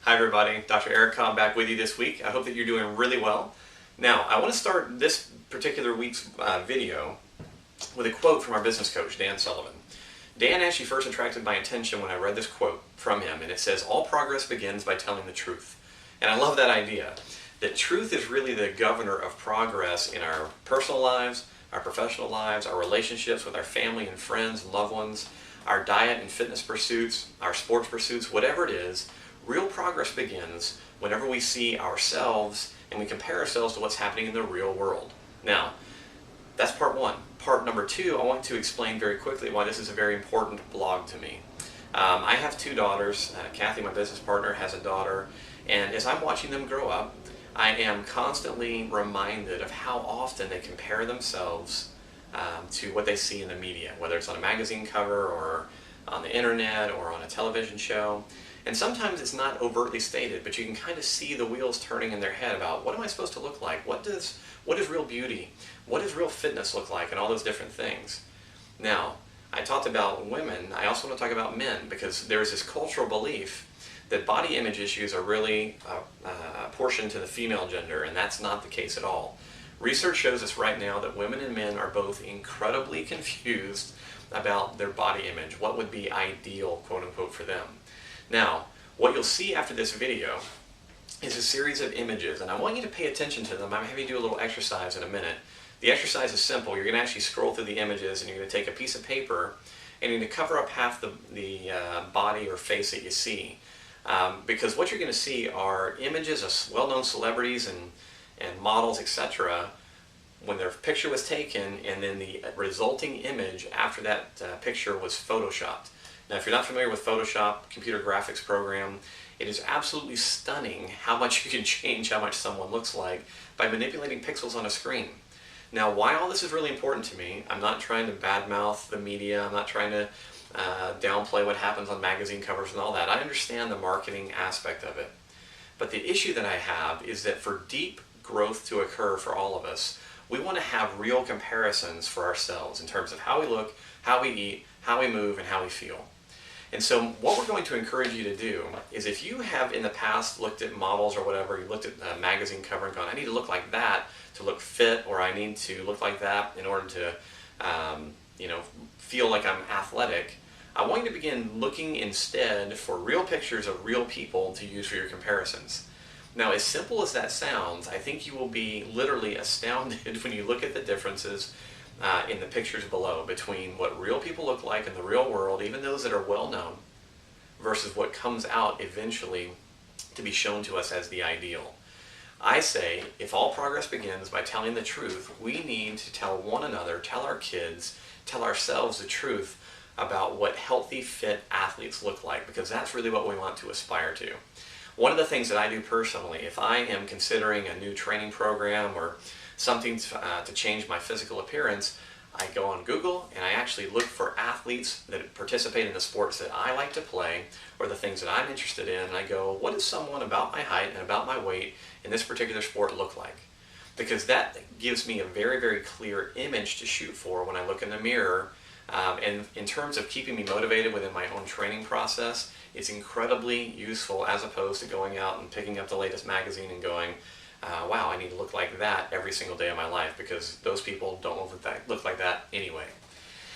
Hi everybody, Dr. Eric Cobb back with you this week. I hope that you're doing really well. Now, I want to start this particular week's video with a quote from our business coach, Dan Sullivan. Dan actually first attracted my attention when I read this quote from him, and it says, "All progress begins by telling the truth." And I love that idea, that truth is really the governor of progress in our personal lives, our professional lives, our relationships with our family and friends and loved ones, our diet and fitness pursuits, our sports pursuits, whatever it is. Real progress begins whenever we see ourselves and we compare ourselves to what's happening in the real world. Now, that's part one. Part number two, I want to explain very quickly why this is a very important blog to me. I have two daughters. Kathy, my business partner, has a daughter, and as I'm watching them grow up, I am constantly reminded of how often they compare themselves to what they see in the media, whether it's on a magazine cover or on the internet or on a television show. And sometimes it's not overtly stated, but you can kind of see the wheels turning in their head about, what am I supposed to look like? What is real beauty? What does real fitness look like? And all those different things. Now, I talked about women. I also want to talk about men, because there's this cultural belief that body image issues are really apportioned to the female gender, and that's not the case at all. Research shows us right now that women and men are both incredibly confused about their body image, what would be ideal, quote unquote, for them. Now, what you'll see after this video is a series of images, and I want you to pay attention to them. I'm going to have you do a little exercise in a minute. The exercise is simple. You're going to actually scroll through the images, and you're going to take a piece of paper, and you're going to cover up half the body or face that you see. Because what you're going to see are images of well-known celebrities and models, etc., when their picture was taken, and then the resulting image after that picture was photoshopped. Now, if you're not familiar with Photoshop, computer graphics program, it is absolutely stunning how much you can change how much someone looks like by manipulating pixels on a screen. Now, why all this is really important to me, I'm not trying to badmouth the media, I'm not trying to downplay what happens on magazine covers and all that. I understand the marketing aspect of it. But the issue that I have is that for deep growth to occur for all of us, we want to have real comparisons for ourselves in terms of how we look, how we eat, how we move, and how we feel. And so what we're going to encourage you to do is, if you have in the past looked at models or whatever, you looked at a magazine cover and gone, I need to look like that to look fit, or I need to look like that in order to feel like I'm athletic, I want you to begin looking instead for real pictures of real people to use for your comparisons. Now, as simple as that sounds, I think you will be literally astounded when you look at the differences in the pictures below between what real people look like in the real world, even those that are well known, versus what comes out eventually to be shown to us as the ideal. I say, if all progress begins by telling the truth, we need to tell one another, tell our kids, tell ourselves the truth about what healthy, fit athletes look like, because that's really what we want to aspire to. One of the things that I do personally, if I am considering a new training program or something to change my physical appearance, I go on Google and I actually look for athletes that participate in the sports that I like to play or the things that I'm interested in, and I go, what does someone about my height and about my weight in this particular sport look like? Because that gives me a very, very clear image to shoot for when I look in the mirror. And in terms of keeping me motivated within my own training process, it's incredibly useful, as opposed to going out and picking up the latest magazine and going, wow, I need to look like that every single day of my life, because those people don't look like that anyway.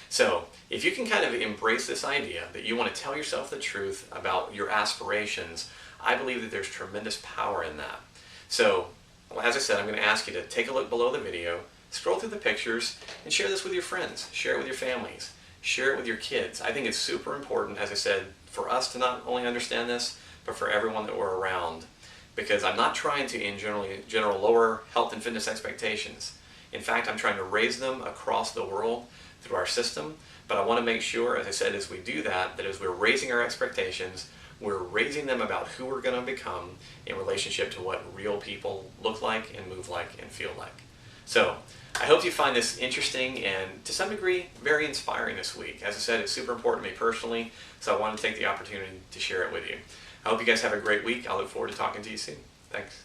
So if you can kind of embrace this idea that you want to tell yourself the truth about your aspirations, I believe that there's tremendous power in that. So, well, as I said, I'm going to ask you to take a look below the video, scroll through the pictures, and share this with your friends, share it with your families, share it with your kids. I think it's super important, as I said, for us to not only understand this, but for everyone that we're around. Because I'm not trying to, in general, lower health and fitness expectations. In fact, I'm trying to raise them across the world through our system. But I want to make sure, as I said, as we do that, that as we're raising our expectations, we're raising them about who we're going to become in relationship to what real people look like and move like and feel like. So, I hope you find this interesting and, to some degree, very inspiring this week. As I said, it's super important to me personally, so I wanted to take the opportunity to share it with you. I hope you guys have a great week. I look forward to talking to you soon. Thanks.